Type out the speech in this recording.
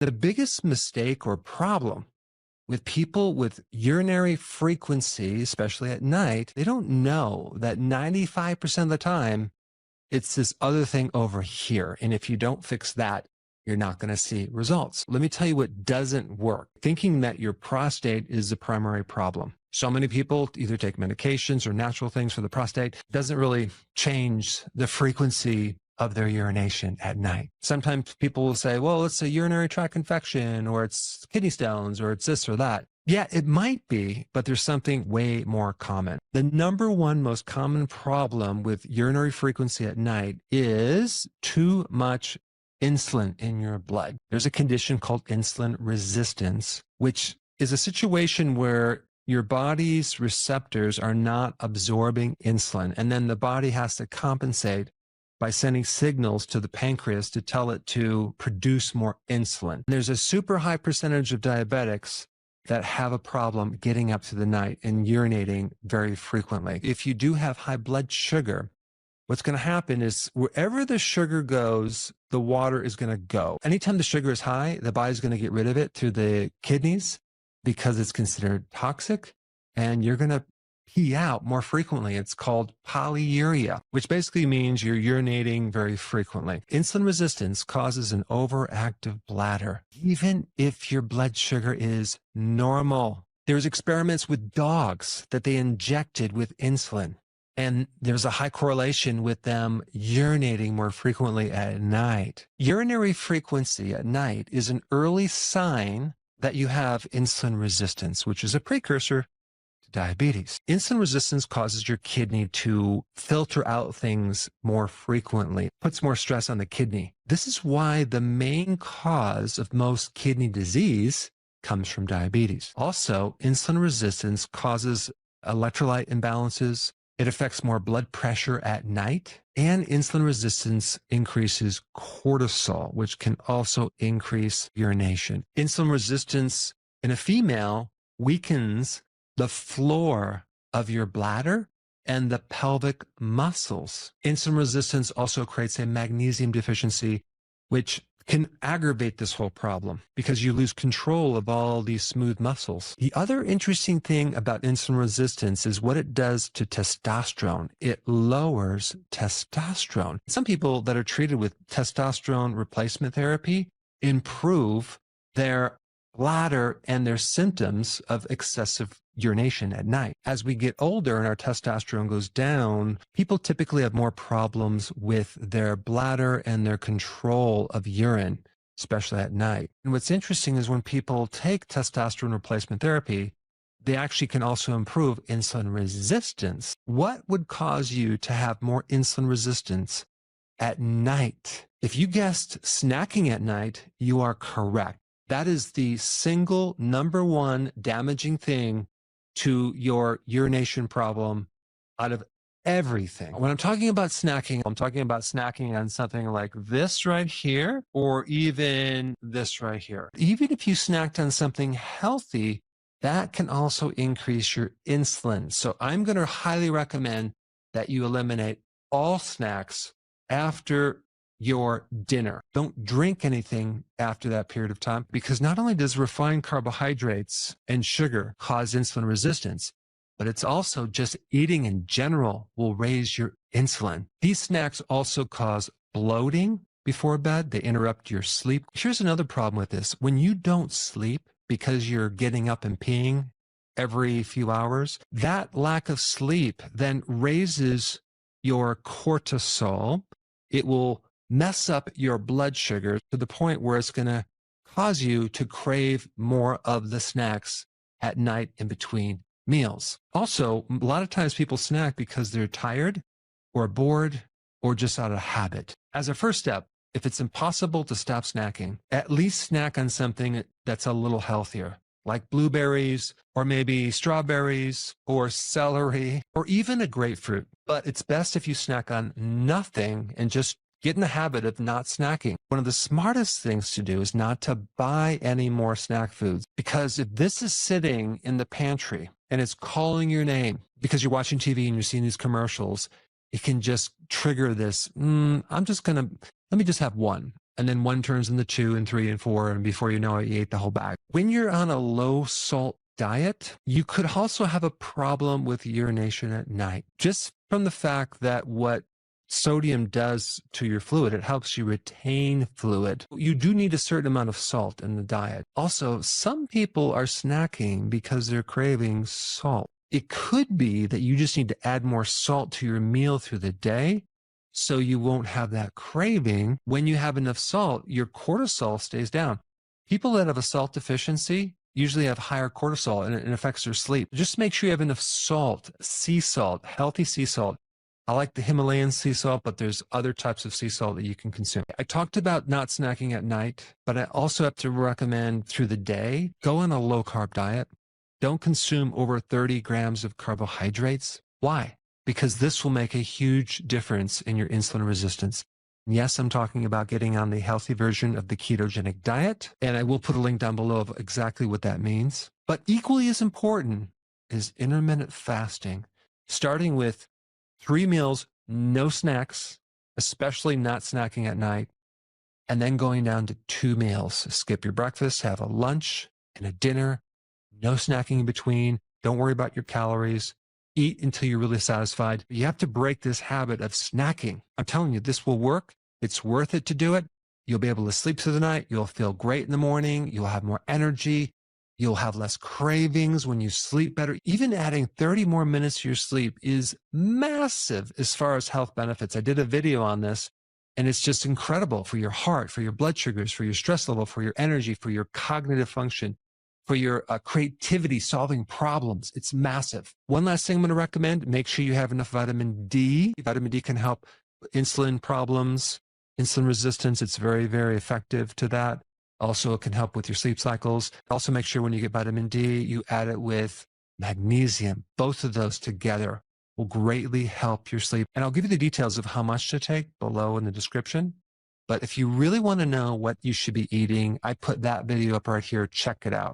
The biggest mistake or problem with people with urinary frequency, especially at night, they don't know that 95% of the time, it's this other thing over here. And if you don't fix that, you're not going to see results. Let me tell you what doesn't work. Thinking that your prostate is the primary problem. So many people either take medications or natural things for the prostate. Doesn't really change the frequency of their urination at night. Sometimes people will say, well, it's a urinary tract infection, or it's kidney stones, or it's this or that. Yeah, it might be, but there's something way more common. The number one most common problem with urinary frequency at night is too much insulin in your blood. There's a condition called insulin resistance, which is a situation where your body's receptors are not absorbing insulin, and then the body has to compensate by sending signals to the pancreas to tell it to produce more insulin. There's a super high percentage of diabetics that have a problem getting up to the night and urinating very frequently. If you do have high blood sugar, what's going to happen is wherever the sugar goes, the water is going to go. Anytime the sugar is high, the body's going to get rid of it through the kidneys because it's considered toxic, and you're going to pee out more frequently. It's called polyuria, which basically means you're urinating very frequently. Insulin resistance causes an overactive bladder, even if your blood sugar is normal. There's experiments with dogs that they injected with insulin, and there's a high correlation with them urinating more frequently at night. Urinary frequency at night is an early sign that you have insulin resistance, which is a precursor diabetes. Insulin resistance causes your kidney to filter out things more frequently, puts more stress on the kidney. This is why the main cause of most kidney disease comes from diabetes. Also, insulin resistance causes electrolyte imbalances. It affects more blood pressure at night, and insulin resistance increases cortisol, which can also increase urination. Insulin resistance in a female weakens the floor of your bladder and the pelvic muscles. Insulin resistance also creates a magnesium deficiency, which can aggravate this whole problem because you lose control of all these smooth muscles. The other interesting thing about insulin resistance is what it does to testosterone. It lowers testosterone. Some people that are treated with testosterone replacement therapy improve their bladder and their symptoms of excessive urination at night. As we get older and our testosterone goes down, people typically have more problems with their bladder and their control of urine, especially at night. And what's interesting is when people take testosterone replacement therapy, they actually can also improve insulin resistance. What would cause you to have more insulin resistance at night? If you guessed snacking at night, you are correct. That is the single number one damaging thing to your urination problem out of everything. When I'm talking about snacking, I'm talking about snacking on something like this right here, or even this right here. Even if you snacked on something healthy, that can also increase your insulin. So I'm going to highly recommend that you eliminate all snacks after your dinner. Don't drink anything after that period of time, because not only does refined carbohydrates and sugar cause insulin resistance, but it's also just eating in general will raise your insulin. These snacks also cause bloating before bed. They interrupt your sleep. Here's another problem with this. When you don't sleep because you're getting up and peeing every few hours, that lack of sleep then raises your cortisol. It will mess up your blood sugar to the point where it's going to cause you to crave more of the snacks at night in between meals. Also, a lot of times people snack because they're tired or bored or just out of habit. As a first step, if it's impossible to stop snacking, at least snack on something that's a little healthier, like blueberries or maybe strawberries or celery or even a grapefruit. But it's best if you snack on nothing and just get in the habit of not snacking. One of the smartest things to do is not to buy any more snack foods, because if this is sitting in the pantry and it's calling your name because you're watching TV and you're seeing these commercials, it can just trigger this, let me just have one. And then 1 turns into 2 and 3 and 4. And before you know it, you ate the whole bag. When you're on a low salt diet, you could also have a problem with urination at night. Just from the fact that what sodium does to your fluid, it helps you retain fluid. You do need a certain amount of salt in the diet. Also, some people are snacking because they're craving salt. It could be that you just need to add more salt to your meal through the day so you won't have that craving. When you have enough salt, your cortisol stays down. People that have a salt deficiency usually have higher cortisol and it affects their sleep. Just make sure you have enough salt, sea salt, healthy sea salt. I like the Himalayan sea salt, but there's other types of sea salt that you can consume. I talked about not snacking at night, but I also have to recommend through the day, go on a low carb diet. Don't consume over 30 grams of carbohydrates. Why? Because this will make a huge difference in your insulin resistance. Yes, I'm talking about getting on the healthy version of the ketogenic diet, and I will put a link down below of exactly what that means. But equally as important is intermittent fasting, starting with 3 meals, no snacks, especially not snacking at night, and then going down to 2 meals. Skip your breakfast, have a lunch and a dinner, no snacking in between. Don't worry about your calories. Eat until you're really satisfied. You have to break this habit of snacking. I'm telling you, this will work. It's worth it to do it. You'll be able to sleep through the night. You'll feel great in the morning. You'll have more energy. You'll have less cravings when you sleep better. Even adding 30 more minutes to your sleep is massive as far as health benefits. I did a video on this, and it's just incredible for your heart, for your blood sugars, for your stress level, for your energy, for your cognitive function, for your creativity, solving problems. It's massive. One last thing I'm going to recommend, make sure you have enough vitamin D. Vitamin D can help insulin problems, insulin resistance. It's very, very effective to that. Also, it can help with your sleep cycles. Also, make sure when you get vitamin D, you add it with magnesium. Both of those together will greatly help your sleep. And I'll give you the details of how much to take below in the description. But if you really want to know what you should be eating, I put that video up right here. Check it out.